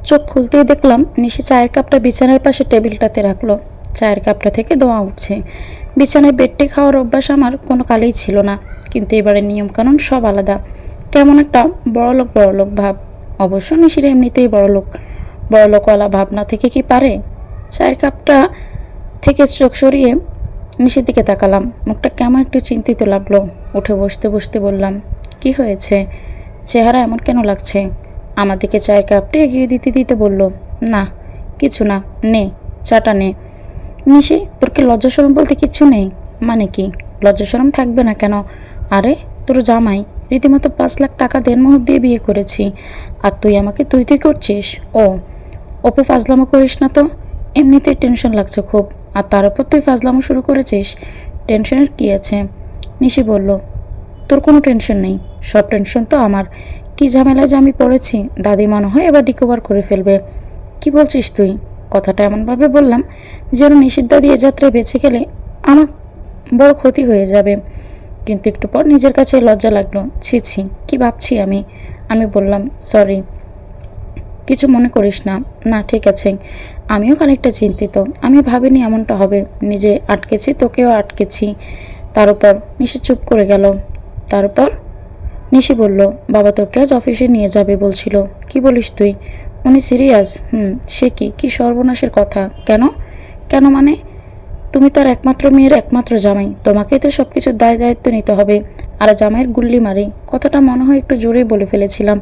চোখ খুলতেই দেখলাম নিশি চায়ের কাপটা বিছানার পাশে টেবিলটাতে রাখলো। চায়ের কাপটা থেকে ধোঁয়া উঠছে। বিছানায় বেডটি খাওয়ার অভ্যাস আমার কোনো কালেই ছিল না, কিন্তু এবারে নিয়মকানুন সব আলাদা। কেমন একটা বড়লোক বড়লোক ভাব। অবশ্য নিশির এমনিতেই বড়লোকওয়ালা ভাব না থেকে কি পারে। চায়ের কাপটা থেকে চোখ সরিয়ে নিশির দিকে তাকালাম। মুখটা কেমন একটু চিন্তিত লাগলো। উঠে বসতে বসতে বললাম, কি হয়েছে? চেহারা এমন কেন লাগছে? আমার দিকে চায়ের কাপটি এগিয়ে দিতে দিতে বলল, না কিছু না, নে চাটা নে। নিশি, তোর কি লজ্জা শরম বলতে কিচ্ছু নেই? মানে কি? লজ্জা শরম থাকবে না কেন? আরে তোর জামাই, রীতিমতো 5 লাখ টাকা দেনমোহর দিয়ে বিয়ে করেছি, আর তুই আমাকে তুই তুই করছিস? ও অপু, ফাজলামো করিস না তো। এমনিতেই টেনশন লাগছে খুব, আর তার উপর তুই ফাজলামো শুরু করেছিস। টেনশনের কি আছে? নিশি বলল, তোর কোনো টেনশন নেই, সব টেনশন তো আমার। কি ঝামেলায় যে আমি পড়েছি, দাদি মনে হয় এবার রিকভার করে ফেলবে। কি বলছিস তুই? কথাটা এমনভাবে বললাম যেন নিষিদ্ধ দিয়ে যাত্রায় বেঁচে গেলে আমার বড় ক্ষতি হয়ে যাবে। কিন্তু একটু পর নিজের কাছে লজ্জা লাগলো। ছি ছি, কি ভাবছি আমি। আমি বললাম, সরি, কিছু মনে করিস না। না ঠিক আছে। আমিও খানিকটা চিন্তিত। আমি ভাবিনি এমনটা হবে। নিজে আটকেছি, তোকেও আটকেছি। তার উপর নিশি চুপ করে গেল। তারপর নিশি বলল, বাবা তোকে আজ অফিসে নিয়ে যাবে বলছিল। কি বলিস তুই? উনি সিরিয়াস? সে কি? কি সর্বনাশের কথা! কেন? কেন মানে? তুমি তার একমাত্র মেয়ের একমাত্র জামাই, তোমাকেই তো সব কিছুর দায়িত্ব নিতে হবে। আর জামাইয়ের গুল্লি মারি, কথাটা মনে হয় একটু জোরেই বলে ফেলেছিলাম।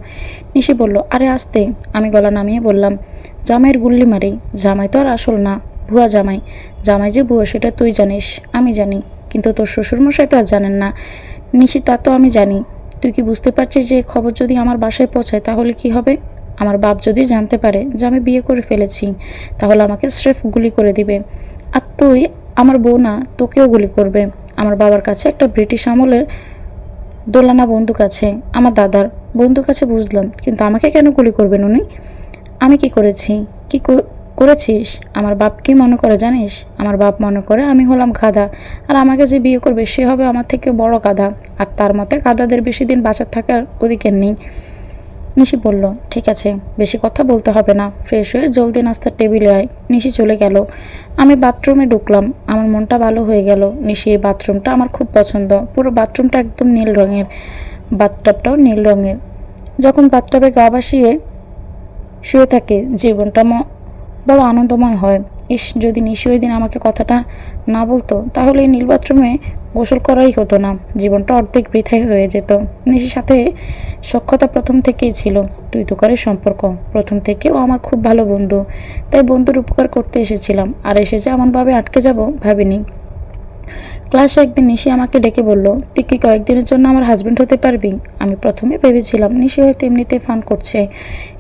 নিশি বলল, আরে আস্তে। আমি গলা নামিয়ে বললাম, জামাইয়ের গুল্লি মারি? জামাই তো আর আসল না, ভুয়া জামাই। জামাই যে ভুয়া সেটা তুই জানিস, আমি জানি, কিন্তু তোর শ্বশুরমশাই তো আর জানেন না। নিশি, তা তো আমি জানি। তুই কি বুঝতে পারছিস যে খবর যদি আমার বাসায় পৌঁছায় তাহলে কি হবে? আমার বাপ যদি জানতে পারে যে আমি বিয়ে করে ফেলেছি, তাহলে আমাকে স্রেফ গুলি করে দিবে। আর তুই আমার বউ না, তোকেও গুলি করবে। আমার বাবার কাছে একটা ব্রিটিশ আমলের দোলানা বন্দুক আছে, আমার দাদার বন্দুক আছে বুঝলাম, কিন্তু আমাকে কেন গুলি করবেন উনি? আমি কি করেছি? কি করেছিস? আমার বাপ কি মনে করে জানিস? আমার বাপ মনে করে আমি হলাম গাধা, আর আমাকে যে বিয়ে করবে সে হবে আমার থেকে বড় গাধা, আর তার মতে গাধাদের বেশি দিন বাঁচা থাকার অধিকার নেই। নিশি বলল, ঠিক আছে, বেশি কথা বলতে হবে না, ফ্রেশ হয়ে জলদি নাস্তার টেবিলে আয়। নিশি চলে গেল। আমি বাথরুমে ঢুকলাম। আমার মনটা ভালো হয়ে গেল। নিশি, এই বাথরুমটা আমার খুব পছন্দ। পুরো বাথরুমটা একদম নীল রঙের, বাথটাবটাও নীল রঙের। যখন বাথটাবে গা ভাসিয়ে শুয়ে থাকে জীবনটা বড় আনন্দময় হয়। ইস, যদি নিশি ওই দিন আমাকে কথাটা না বলতো, তাহলে এই নীল বাথরুমে গোসল করাই হতো না, জীবনটা অর্ধেক বৃথাই হয়ে যেত। নিশির সাথে সখ্যতা প্রথম থেকেই ছিল, তুই তোকারের সম্পর্ক প্রথম থেকে। ও আমার খুব ভালো বন্ধু, তাই বন্ধুর উপকার করতে এসেছিলাম, আর এসে যে এমনভাবে আটকে যাব ভাবিনি। ক্লাসে একদিন নিশি আমাকে ডেকে বলল, তুই কি কয়েকদিনের জন্য আমার হাজব্যান্ড হতে পারবি? আমি প্রথমে ভেবেছিলাম নিশি হয়তো এমনিতে ফান করছে,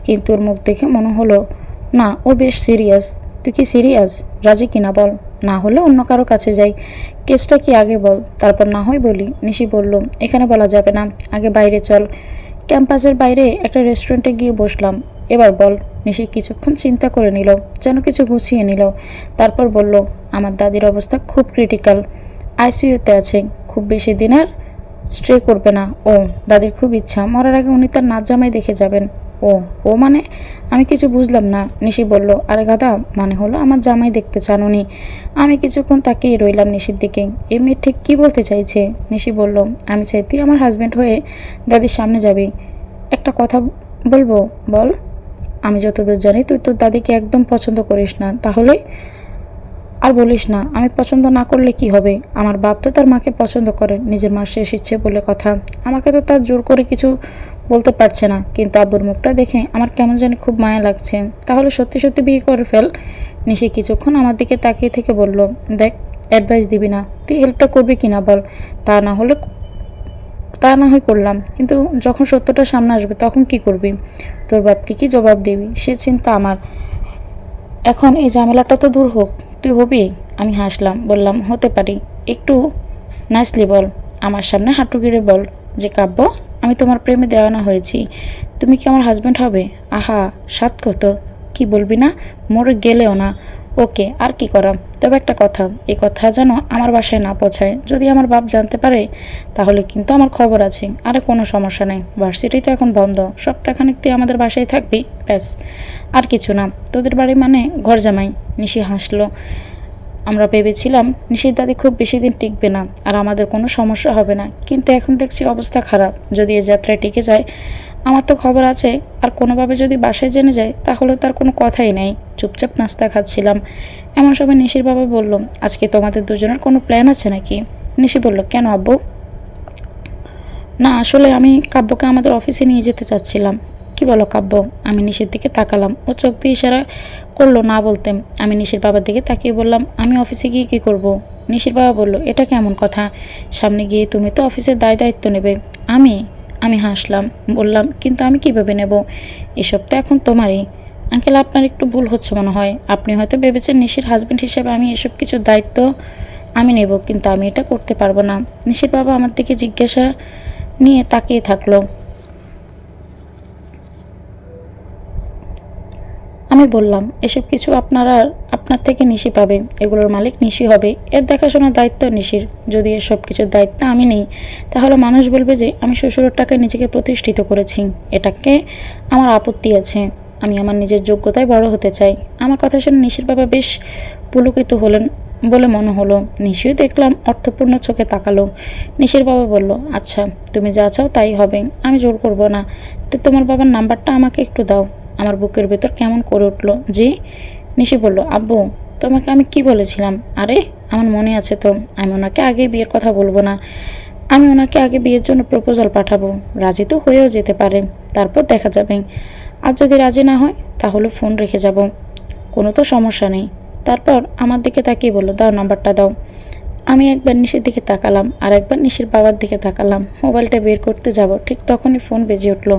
কিন্তু ওর মুখ দেখে মনে হলো না, ও বেশ সিরিয়াস। তুই কি সিরিয়াস? রাজি কিনা বল, না হলে অন্য কারো কাছে যাই। কেসটা কি আগে বল, তারপর না হয় বলি। নিশি বলল, এখানে বলা যাবে না, আগে বাইরে চল। ক্যাম্পাসের বাইরে একটা রেস্টুরেন্টে গিয়ে বসলাম। এবার বল। নিশি কিছুক্ষণ চিন্তা করে নিল, যেন কিছু গুছিয়ে নিল। তারপর বলল, আমার দাদির অবস্থা খুব ক্রিটিক্যাল, আইসিইউতে আছে, খুব বেশি দিন আর স্টে করবে না। ও দাদির খুব ইচ্ছা মরার আগে উনি তার নাচ জামাই দেখে যাবেন। ও ও মানে? আমি কিছু বুঝলাম না। নিশি বলল, আরে গাধা, মানে হলো আমার জামাই দেখতে চান উনি। আমি কিছুক্ষণ তাকিয়ে রইলাম নিশির দিকে। এ মেয়ে ঠিক কী বলতে চাইছে? নিশি বলল, আমি চাই তুই আমার হাজব্যান্ড হয়ে দাদির সামনে যাবি। একটা কথা বলবো? বল। আমি যতদূর জানি তুই তোর দাদিকে একদম পছন্দ করিস না, তাহলে? আর বলিস না, আমি পছন্দ না করলে কি হবে? আমার বাপ তো তার মাকে পছন্দ করে, নিজের মা শেষ ইচ্ছে বলে কথা। আমাকে তো তার জোর করে কিছু বলতে পারছে না, কিন্তু আব্বুর মুখটা দেখে আমার কেমন জানি খুব মায়া লাগছে। তাহলে সত্যি সত্যি বিয়ে করে ফেল। নিশি কিছুক্ষণ আমার দিকে তাকিয়ে থেকে বলল, দেখ, অ্যাডভাইস দিবি না, তুই হেল্পটা করবি কিনা বল। তা না হলে তা না হয় করলাম, কিন্তু যখন সত্যটা সামনে আসবে তখন কি করবি? তোর বাপকে কি জবাব দিবি সে চিন্তা আমার। এখন এই ঝামেলাটা তো দূর হোক, তুই হবি? আমি হাসলাম, বললাম, হতে পারি। একটু নাইসলি বল, আমার সামনে হাঁটু গেড়ে বল যে, কাব্য, আমি তোমার প্রেমে দেওয়ানা হয়েছি, তুমি কি আমার হাজব্যান্ড হবে? আহা, সাত কত! কি বলবি না? মরে গেলেও না। ওকে, আর কি করা। তবে একটা কথা, এই কথা যেন আমার বাসায় না পৌঁছায়। যদি আমার বাপ জানতে পারে তাহলে কিন্তু আমার খবর আছে। আরে কোনো সমস্যা নেই, ভার্সিটি তো এখন বন্ধ, সপ্তাহখানেক তুই আমাদের বাসায় থাকবি, ব্যাস, আর কিছু না। তোদের বাড়ি মানে ঘর জামাই। নিশি হাসলো। আমরা ভেবেছিলাম নিশির দাদি খুব বেশি দিন টিকবে না আর আমাদের কোনো সমস্যা হবে না, কিন্তু এখন দেখছি অবস্থা খারাপ। যদি এ যাত্রায় টিকে যায়, আমার তো খবর আছে, আর কোনোভাবে যদি বাসায় জেনে যায় তাহলে তার কোনো কথাই নেই। চুপচাপ নাস্তা খাচ্ছিলাম, এমন সময় নিশির বাবা বলল, আজকে তোমাদের দুজনের কোনো প্ল্যান আছে নাকি? নিশি বলল, কেন আব্বু? না আসলে আমি কাব্যকে আমাদের অফিসে নিয়ে যেতে চাচ্ছিলাম। কি বলো কাব্য? আমি নিশির দিকে তাকালাম, ও চোখ দিয়ে ইশারা করলো না বলতে। আমি নিশির বাবার দিকে তাকিয়ে বললাম, আমি অফিসে গিয়ে কী করব? নিশির বাবা বলল, এটা কেমন কথা? সামনে গিয়ে তুমি তো অফিসের দায়িত্ব নেবে। আমি আমি হাসলাম, বললাম, কিন্তু আমি কিভাবে নেব? এসব তো এখন তোমারই। আঙ্কেল, আপনার একটু ভুল হচ্ছে মনে হয়। আপনি হয়তো ভেবেছেন নিশির হাজব্যান্ড হিসেবে আমি এসব কিছুর দায়িত্ব আমি নেব, কিন্তু আমি এটা করতে পারবো না। নিশির বাবা আমার দিকে জিজ্ঞাসা নিয়ে তাকিয়ে থাকলো। আমি বললাম, এসব কিছু আপনার থেকে নিশি পাবে, এগুলোর মালিক নিশি হবে, এর দেখাশোনার দায়িত্ব নিশির। যদি এর সব কিছুর দায়িত্ব আমি নিই তাহলে মানুষ বলবে যে আমি শ্বশুরের টাকায় নিজেকে প্রতিষ্ঠিত করেছি। এটাকে আমার আপত্তি আছে। আমি আমার নিজের যোগ্যতায় বড় হতে চাই। আমার কথা শুনে নিশির বাবা বেশ পুলকিত হলেন বলে মনে হলো। নিশিও দেখলাম অর্থপূর্ণ চোখে তাকালো। নিশির বাবা বলল, আচ্ছা, তুমি যা চাও তাই হবে, আমি জোর করব না। তো তোমার বাবার নাম্বারটা আমাকে একটু দাও। আমার বুকের ভেতর কেমন করে উঠলো। জি? নিশি বলল, আব্বু, তোমাকে আমি কি বলেছিলাম? আরে আমার মনে আছে তো। আমি ওনাকে আগে বিয়ের কথা বলবো না। আমি ওনাকে আগে বিয়ের জন্য প্রপোজাল পাঠাবো। রাজি তো হয়েও যেতে পারে, তারপর দেখা যাবে। আর যদি রাজি না হয় তাহলে ফোন রেখে যাব, কোনো তো সমস্যা নেই। তারপর আমার দিকে তাকিয়ে বলল, দাও নাম্বারটা দাও। আমি একবার নিশির দিকে তাকালাম আর একবার নিশির বাবার দিকে তাকালাম। মোবাইলটা বের করতে যাব, ঠিক তখনই ফোন বেজে উঠল।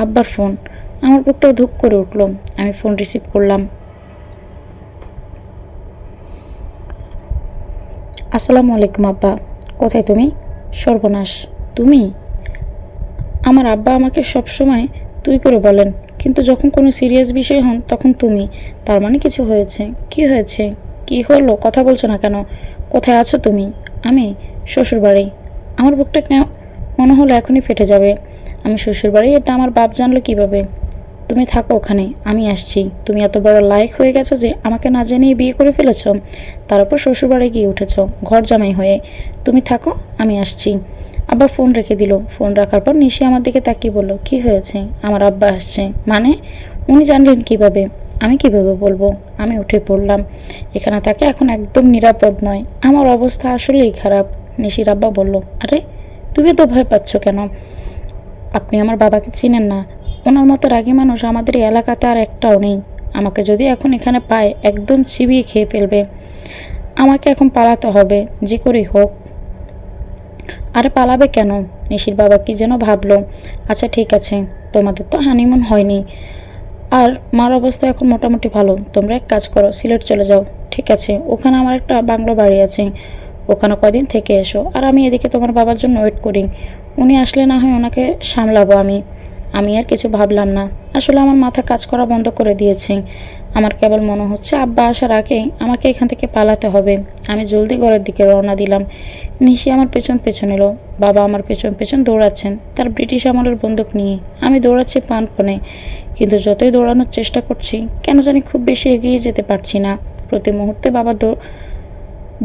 আব্বার ফোন। আমার বুকটাও ধুক করে উঠল। আমি ফোন রিসিভ করলাম। আসসালামু আলাইকুম আব্বা। কোথায় তুমি? সর্বনাশ, তুমি? আমার আব্বা আমাকে সব সময় তুই করে বলেন, কিন্তু যখন কোনো সিরিয়াস বিষয় হন তখন তুমি। তার মানে কিছু হয়েছে। কি হয়েছে? কি হলো? কথা বলছো না কেন? কোথায় আছো তুমি? আমি শ্বশুরবাড়ি। আমার বুকটা মনে হলো এখনই ফেটে যাবে। আমি শ্বশুরবাড়ি, এটা আমার বাপ জানলো কিভাবে? তুমি থাকো ওখানে, আমি আসছি। তুমি এত বড় লায়ক হয়ে গেছো যে আমাকে না জানিয়ে বিয়ে করে ফেলেছ, তার উপর শ্বশুরবাড়ি গিয়ে উঠেছ ঘর জামাই হয়ে। তুমি থাকো, আমি আসছি। আব্বা ফোন রেখে দিল। ফোন রাখার পর নিশি আমার দিকে তাকিয়ে বলল, কি হয়েছে? আমার আব্বা আসছে মানে? উনি জানলেন কিভাবে? আমি কিভাবে বলবো? আমি উঠে পড়লাম। এখানে থাকে এখন একদম নিরাপদ নয়, আমার অবস্থা আসলেই খারাপ। নিশির আব্বা বলল, আরে তুমি তো ভয় পাচ্ছ কেন? আপনি আমার বাবাকে চিনেন না। ওনার মতো রাগী মানুষ আমাদের এই এলাকাতে আর একটাও নেই। আমাকে যদি এখন এখানে পায় একদম চিবিয়ে খেয়ে ফেলবে। আমাকে এখন পালাতে হবে, যে করেই হোক। আরে পালাবে কেন? নিশির বাবা কি যেন ভাবলো। আচ্ছা ঠিক আছে, তোমাদের তো হানিমুন হয়নি, আর মার অবস্থা এখন মোটামুটি ভালো। তোমরা এক কাজ করো, সিলেট চলে যাও। ঠিক আছে, ওখানে আমার একটা বাংলো বাড়ি আছে, ওখানে কদিন থেকে এসো, আর আমি এদিকে তোমার বাবার জন্য ওয়েট করি। উনি আসলে না হয় ওনাকে সামলাবো আমি। আমি আর কিছু ভাবলাম না। আসলে আমার মাথা কাজ করা বন্ধ করে দিয়েছে। আমার কেবল মনে হচ্ছে আব্বা আসার আগে আমাকে এখান থেকে পালাতে হবে। আমি জলদি ঘরের দিকে রওনা দিলাম। নিশি আমার পেছন পেছন এলো। বাবা আমার পেছন পেছন দৌড়াচ্ছেন, তার ব্রিটিশ আমলের বন্দুক নিয়ে। আমি দৌড়াচ্ছি প্রাণপণে, কিন্তু যতই দৌড়ানোর চেষ্টা করছি কেন জানি খুব বেশি এগিয়ে যেতে পারছি না। প্রতি মুহূর্তে বাবা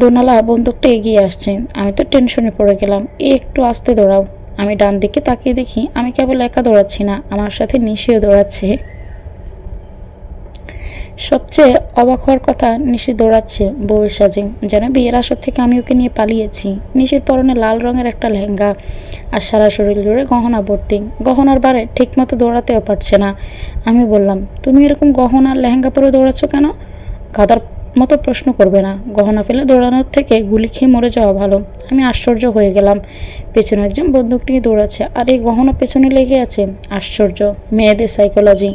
দোনালা বন্দুকটা এগিয়ে আসছে। আমি তো টেনশনে পড়ে গেলাম। একটু আস্তে দৌড়াও। আমি ডান দিকে তাকিয়ে দেখি আমি কেবল একা দৌড়াচ্ছি না, আমার সাথে নিশিও দৌড়াচ্ছে। সবচেয়ে অবাক হওয়ার কথা, নিশি দৌড়াচ্ছে বউয়ের সাজে, যেন বিয়ের আসর থেকে আমি ওকে নিয়ে পালিয়েছি। নিশির পরনে লাল রঙের একটা লেহেঙ্গা, আর সারা শরীর জুড়ে গহনা ভর্তি। গহনার বারে ঠিকমতো দৌড়াতেও পারছে না। আমি বললাম, তুমি এরকম গহনার লেহেঙ্গা পরে দৌড়াচ্ছ কেন? গাধার মতো প্রশ্ন করবে না। গহনা ফেলে দৌড়ানোর থেকে গুলি খেয়ে মরে যাওয়া ভালো। আমি আশ্চর্য হয়ে গেলাম। পেছনে একজন বন্দুক নিয়ে দৌড়াচ্ছে, আর এই গহনা পেছনে লেগে আছে। আশ্চর্য, মেয়েদের সাইকোলজি।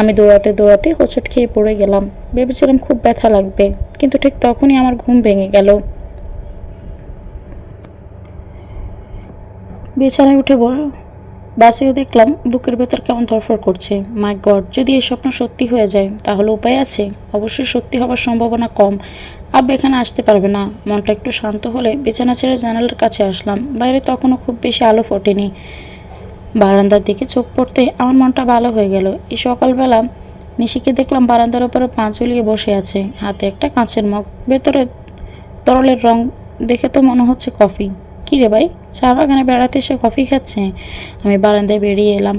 আমি দৌড়াতে দৌড়াতে হোঁচট খেয়ে পড়ে গেলাম। ভেবেছিলাম খুব ব্যথা লাগবে, কিন্তু ঠিক তখনই আমার ঘুম ভেঙে গেল। বিছানায় উঠে বাসেও দেখলাম বুকের ভেতর কেমন ধরফর করছে। মাই গড, যদি এই স্বপ্ন সত্যি হয়ে যায় তাহলে উপায় আছে? অবশ্যই সত্যি হবার সম্ভাবনা কম। আব্বা এখানে আসতে পারবে না। মনটা একটু শান্ত হলে বিছানা ছেড়ে জানালার কাছে আসলাম। বাইরে তখনও খুব বেশি আলো ফোটেনি। বারান্দার দিকে চোখ পড়তে আমার মনটা ভালো হয়ে গেল। এই সকালবেলা নিশিকে দেখলাম বারান্দার উপরে পা ঝুলিয়ে বসে আছে, হাতে একটা কাঁচের মগ, ভেতরে তরলের রং দেখে তো মনে হচ্ছে কফি। কী রে ভাই, চা বাগানে বেড়াতে এসে কফি খাচ্ছে? আমি বারান্দায় বেরিয়ে এলাম।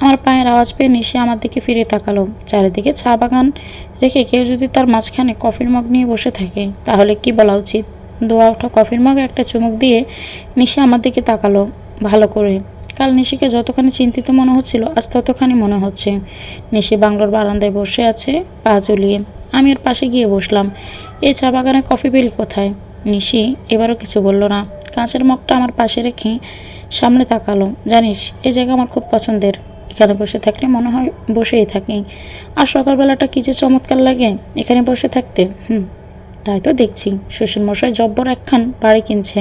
আমার পায়ের আওয়াজ পেয়ে নিশি আমার দিকে ফিরে তাকালো। চারিদিকে চা বাগান রেখে কেউ যদি তার মাঝখানে কফির মগ নিয়ে বসে থাকে তাহলে কি বলা উচিত? ধোয়া ওঠা কফির মগে একটা চুমুক দিয়ে নিশি আমার দিকে তাকালো ভালো করে। কাল নিশিকে যতখানি চিন্তিত মনে হচ্ছিল আজ ততখানি মনে হচ্ছে। নিশি বাংলোর বারান্দায় বসে আছে পা ঝুলিয়ে। আমি ওর পাশে গিয়ে বসলাম। এই চা বাগানে কফি পেলি কোথায়? নিশি এবারও কিছু বলল না। কাঁচের মগটা আমার পাশে রেখে সামনে তাকালো। জানিস, এই জায়গা আমার খুব পছন্দের। এখানে বসে থাকলে মনে হয় বসেই থাকি। আর সকালবেলাটা কী যে চমৎকার লাগে এখানে বসে থাকতে। তাই তো দেখছি শ্বশুরমশাই জব্বর একখান বাড়ি কিনছে।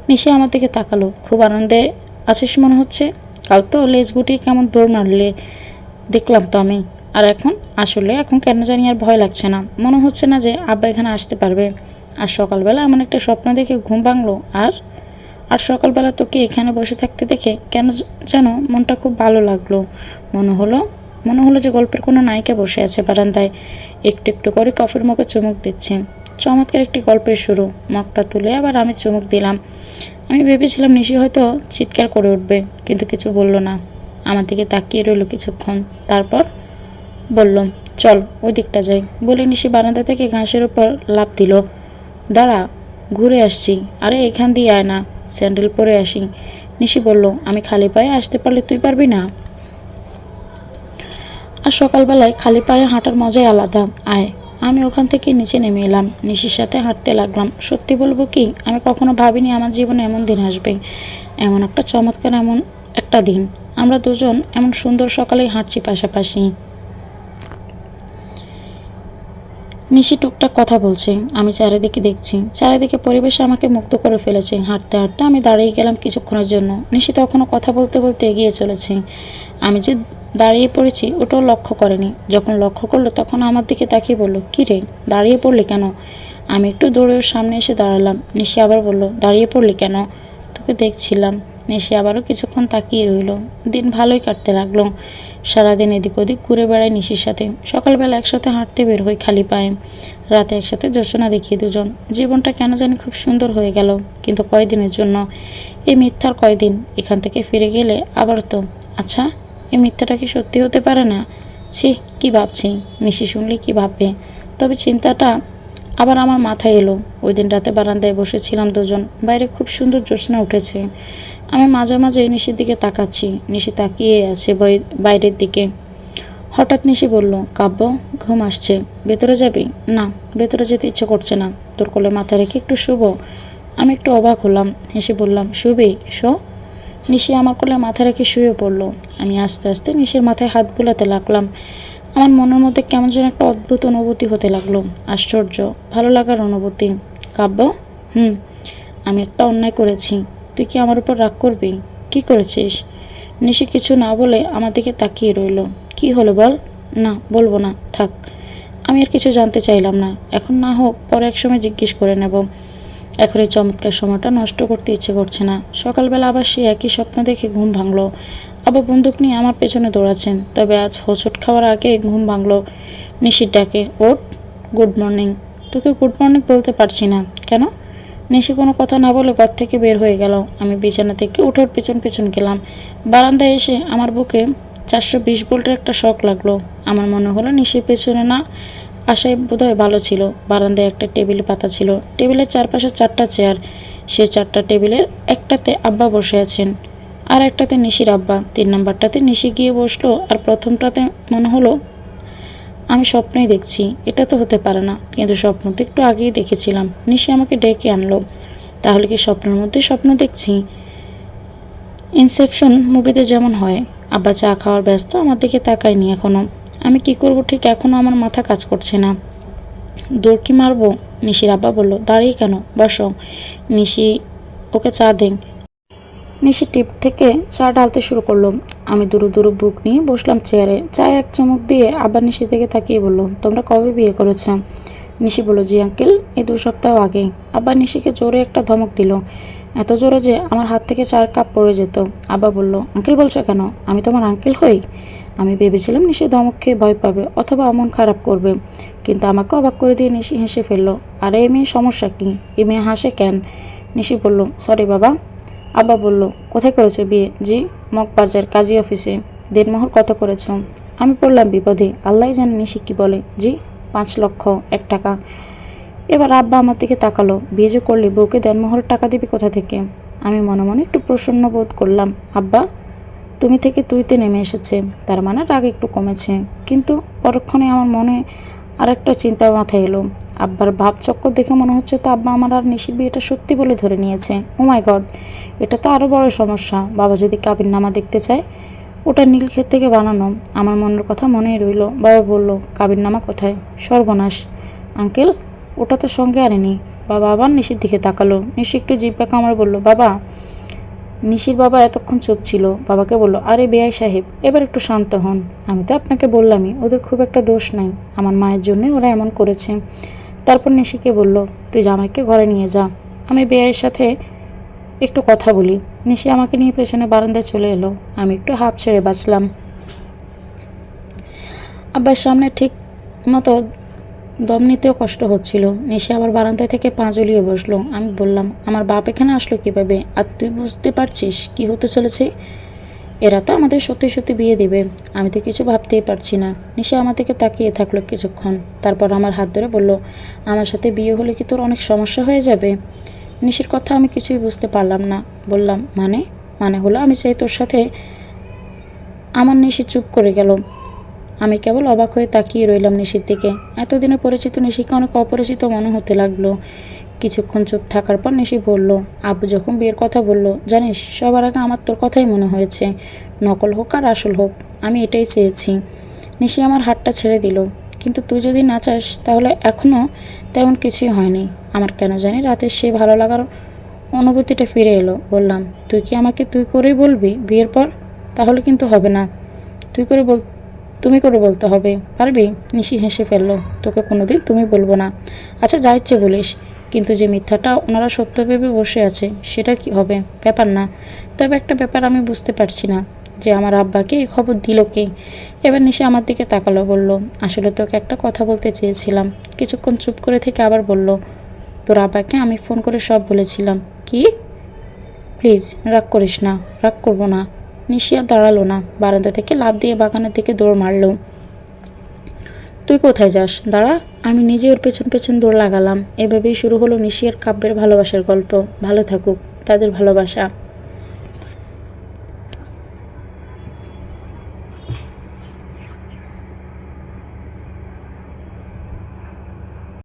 নিশি আমার দিকে তাকালো। খুব আনন্দে আছিস মনে হচ্ছে। কাল তো লেজ গুটিয়ে কেমন দৌড় মারলে দেখলাম তো আমি। আর এখন কেন জানি আর ভয় লাগছে না। মনে হচ্ছে না যে আব্বা এখানে আসতে পারবে। আর সকালবেলা এমন একটা স্বপ্ন দেখে ঘুম ভাঙলো। আর আর সকালবেলা তোকে এখানে বসে থাকতে দেখে কেন যেন মনটা খুব ভালো লাগলো। মনে হলো যে গল্পের কোনো নায়িকা বসে আছে বারান্দায়, একটু একটু করে কফির মগে চুমুক দিচ্ছে। চমৎকার একটি গল্পের শুরু। মগটা তুলে আবার আমি চুমুক দিলাম। আমি ভেবেছিলাম নিশি হয়তো চিৎকার করে উঠবে, কিন্তু কিছু বলল না। আমার দিকে তাকিয়ে রইল কিছুক্ষণ। তারপর বলল, চল ওই দিকটা যাই। বলে নিশি বারান্দা থেকে ঘাসের উপর লাফ দিল। দাঁড়া, ঘুরে আসছি। আরে এখান দিয়ে আয় না, স্যান্ডেল পরে আসি। নিশি বলল, আমি খালি পায়ে আসতে পারলে তুই পারবি না? আর সকালবেলায় খালি পায়ে হাঁটার মজাই আলাদা। আয়। আমি ওখান থেকে নিচে নেমে এলাম, নিশির সাথে হাঁটতে লাগলাম। সত্যি বলবো কি, আমি কখনো ভাবিনি আমার জীবনে এমন দিন আসবে। এমন একটা চমৎকার এমন একটা দিন। আমরা দুজন এমন সুন্দর সকালেই হাঁটছি পাশাপাশি। নিশি টুকটাক কথা বলছে, আমি চারিদিকে দেখছি। চারিদিকে পরিবেশ আমাকে মুগ্ধ করে ফেলেছে। হাঁটতে হাঁটতে আমি দাঁড়িয়ে গেলাম কিছুক্ষণের জন্য। নিশি তখনও কথা বলতে বলতে এগিয়ে চলেছে। আমি যে দাঁড়িয়ে পড়েছি ওটাও লক্ষ্য করেনি। যখন লক্ষ্য করলো তখন আমার দিকে তাকিয়ে বলল, কী রে, দাঁড়িয়ে পড়লি কেন? আমি একটু দৌড়ে ওর সামনে এসে দাঁড়ালাম। নিশি আবার বলল, দাঁড়িয়ে পড়লি কেন? তোকে দেখছিলাম। নিশি আবারও কিছুক্ষণ তাকিয়ে রইল। দিন ভালোই কাটতে লাগলো। সারাদিন এদিক ওদিক ঘুরে বেড়াই নিশির সাথে। সকালবেলা একসাথে হাঁটতে বের হই খালি পায়ে। রাতে একসাথে জোছনা দেখি দুজন। জীবনটা কেন জানি খুব সুন্দর হয়ে গেল, কিন্তু কয়দিনের জন্য। এই মিথ্যার কয়দিন। এখান থেকে ফিরে গেলে আবার তো। আচ্ছা, এই মিথ্যাটা কি সত্যি হতে পারে না? ছি, কি ভাবছি। নিশি শুনলে কি ভাববে? তবে চিন্তাটা আবার আমার মাথায় এলো। ওই দিন রাতে বারান্দায় বসেছিলাম দুজন। বাইরে খুব সুন্দর জ্যোৎস্না উঠেছে। আমি মাঝে মাঝে নিশির দিকে তাকাচ্ছি। নিশি তাকিয়ে আছে বাইরের দিকে। হঠাৎ নিশি বলল, কাব্য, ঘুম আসছে, ভেতরে যাবি? না, ভেতরে যেতে ইচ্ছে করছে না। তোর কোলে মাথা রেখে একটু শুভ। আমি একটু অবাক হলাম, হেসে বললাম, শুবি? শো। নিশি আমার কোলে মাথা রেখে শুয়ে পড়ল। আমি আস্তে আস্তে নিশির মাথায় হাত বুলাতে লাগলাম। আমার মনের মধ্যে কেমন যেন একটা অদ্ভুত অনুভূতি হতে লাগলো। আশ্চর্য ভালো লাগার অনুভূতি। কাব্য, আমি একটা অন্যায় করেছি। তুই কি আমার উপর রাগ করবি? কি করেছিস? নিশি কিছু না বলে আমার দিকে তাকিয়ে রইল। কি হলো বল? না, বলবো না, থাক। আমি আর কিছু জানতে চাইলাম না। এখন না হোক পরে এক সময় জিজ্ঞেস করে নেব। এখন এই চমৎকার সময়টা নষ্ট করতে ইচ্ছে করছে না। সকালবেলা আবার সেই একই স্বপ্ন দেখে ঘুম ভাঙলো। আবার বন্দুক নিয়ে আমার পেছনে দৌড়াচ্ছেন। তবে আজ হোঁচট খাওয়ার আগে ঘুম ভাঙলো নিশির ডাকে, ওঠ, গুড মর্নিং। তোকে গুড মর্নিং বলতে পারছি না। কেন? নিশি কোনো কথা না বলে ঘর থেকে বের হয়ে গেল। আমি বিছানা থেকে উঠে পেছন পেছন গেলাম। বারান্দায় এসে আমার বুকে 420 ভোল্টের একটা শক লাগলো। আমার মনে হলো নিশির পেছনে না আসাই বোধহয় ভালো ছিল। বারান্দায় একটা টেবিল পাতা ছিল। টেবিলের চারপাশে 4টা চেয়ার। সেই 4টা টেবিলের একটাতে আব্বা বসে আছেন, আর একটাতে নিশির আব্বা। 3 নাম্বারটাতে নিশি গিয়ে বসলো। আর প্রথমটাতে মনে হলো আমি স্বপ্নই দেখছি। এটা তো হতে পারে না, কিন্তু স্বপ্ন তো একটু আগেই দেখেছিলাম। নিশি আমাকে ডেকে আনলো। তাহলে কি স্বপ্নের মধ্যে স্বপ্ন দেখছি? ইনসেপশন মুভিতে যেমন হয়। আব্বা চা খাওয়ার ব্যস্ত, আমার দিকে তাকায়নি এখনো। আমি কি করব ঠিক এখনো আমার মাথা কাজ করছে না। দৌড় কি মারবো? নিশির আব্বা বলল, দাঁড়িয়ে কেন, বসো। নিশি, ওকে চা দেন। নিশি টিপ থেকে চা ঢালতে শুরু করলো। আমি দুরু দুরু বুক নিয়ে বসলাম চেয়ারে। চায়ে এক চুমুক দিয়ে আবার নিশির দিকে তাকিয়ে বলল, তোমরা কবে বিয়ে করেছ? নিশি বলল, জি আঙ্কেল, এই 2 সপ্তাহ আগে। আব্বা নিশিকে জোরে একটা ধমক দিল, এত জোরে যে আমার হাত থেকে চায়ের কাপ পড়ে যেত। আব্বা বলল, আঙ্কেল বলছো কেন? আমি তোমার আঙ্কেল হই? আমি ভেবেছিলাম নিশি ধমক খেয়ে ভয় পাবে অথবা মন খারাপ করবে, কিন্তু আমাকে অবাক করে দিয়ে নিশি হেসে ফেললো। আরে এই মেয়ে সমস্যা কি? এই মেয়ে হাসে কেন? নিশি বলল, সরি বাবা। আব্বা বলল, কোথায় করেছো বিয়ে? জি, মগবাজার কাজী অফিসে। দেড়মোহর কত করেছ? আমি পড়লাম বিপদে, আল্লাহ জানে নিশি কি বলে। জি, 5,01,000 টাকা। এবার আব্বা আমার দিকে তাকালো। বিয়ে যে করলে বউকে দেড়মোহরের টাকা দিবি কোথা থেকে? আমি মনে মনে একটু প্রসন্ন বোধ করলাম। আব্বা তুমি থেকে তুইতে নেমে এসেছে, তার মানে রাগ একটু কমেছে। কিন্তু পরক্ষণে আমার মনে আর একটা চিন্তা মাথায় এলো। আব্বার ভাবচক্কর দেখে মনে হচ্ছে তো আব্বা আমার আর নিশির বিয়েটা সত্যি বলে ধরে নিয়েছে। ও মাই গড, এটা তো আরও বড় সমস্যা। বাবা যদি কাবিননামা দেখতে চায়, ওটা নীলক্ষেত থেকে বানানো। আমার মনের কথা মনেই রইল। বাবা বলল, কাবিননামা কোথায়? সর্বনাশ আঙ্কেল, ওটা তো সঙ্গে আনেনি। বাবা আবার নিশির দিকে তাকালো। নিশি একটু জিব্বা কামড়ে বলল, বাবা। নিশির বাবা এতক্ষণ চুপ ছিল। বাবাকে বলল, আরে বেআই সাহেব, এবার একটু শান্ত হন। আমি তো আপনাকে বললামই ওদের খুব একটা দোষ নাই, আমার মায়ের জন্যই ওরা এমন করেছে। তারপর নিশিকে বলল, তুই জামাইকে ঘরে নিয়ে যা, আমি বেআইয়ের সাথে একটু কথা বলি। নিশি আমাকে নিয়ে পেছনে বারান্দায় চলে এলো। আমি একটু হাঁপ ছেড়ে বাঁচলাম। আব্বার সামনে ঠিক মতো দম নিতেও কষ্ট হচ্ছিল। নিশি আবার বারান্দায় থেকে পা ঝুলিয়ে বসলো। আমি বললাম, আমার বাপ এখানে আসলো কিভাবে? আর তুই বুঝতে পারছিস কি হতে চলেছে? এরা তো আমাদের সত্যি সত্যি বিয়ে দেবে। আমি তো কিছু ভাবতেই পারছি না। নিশা আমার দিকে তাকিয়ে থাকলো কিছুক্ষণ, তারপর আমার হাত ধরে বলল, আমার সাথে বিয়ে হলে কি তোর অনেক সমস্যা হয়ে যাবে? নিশির কথা আমি কিছুই বুঝতে পারলাম না। বললাম, মানে? মানে হলো আমি চাই তোর সাথে। আমার নিশি চুপ করে গেল। আমি কেবল অবাক হয়ে তাকিয়ে রইলাম নিশির দিকে। এতদিনে পরিচিত নিশিকে অনেক অপরিচিত মনে হতে লাগলো। কিছুক্ষণ চুপ থাকার পর নিশি বলল, আব্বু যখন বিয়ের কথা বলল, জানিস সবার আগে আমার তোর কথাই মনে হয়েছে। নকল হোক আর আসল হোক, আমি এটাই চেয়েছি। নিশি আমার হাতটা ছেড়ে দিল। কিন্তু তুই যদি না চাস তাহলে এখনও তেমন কিছুই হয়নি। আমার কেন জানি রাতে সে ভালো লাগার অনুভূতিটা ফিরে এলো। বললাম, তুই কি আমাকে তুই করেই বলবি বিয়ের পর? তাহলে কিন্তু হবে না। তুমি করে বলতে হবে, পারবি? নিশি হেসে ফেললো। তোকে কোনোদিন তুমি বলবো না। আচ্ছা, যা ইচ্ছে বলিস, কিন্তু যে মিথ্যাটা ওনারা সত্য ভেবে বসে আছে সেটার কি হবে? ব্যাপার না। তবে একটা ব্যাপার আমি বুঝতে পারছি না, যে আমার আব্বাকে এই খবর দিল কে? এবার নিশি আমার দিকে তাকালো, বলল, আসলে তোকে একটা কথা বলতে চেয়েছিলাম। কিছুক্ষণ চুপ করে থেকে আবার বলল, তোর আব্বাকে আমি ফোন করে সব বলেছিলাম। কি? প্লিজ রাগ করিস না। রাগ করবো না। নিশি আর দাঁড়ালো না, বারান্দা থেকে লাফ দিয়ে বাগানের দিকে দৌড় মারল। তুই কোথায় যাস? দাঁড়া। আমি নিজে ওর পেছন পেছন দৌড় লাগালাম। এভাবেই শুরু হলো নিশি আর কাব্যের ভালোবাসার গল্প। ভালো থাকুক তাদের ভালোবাসা।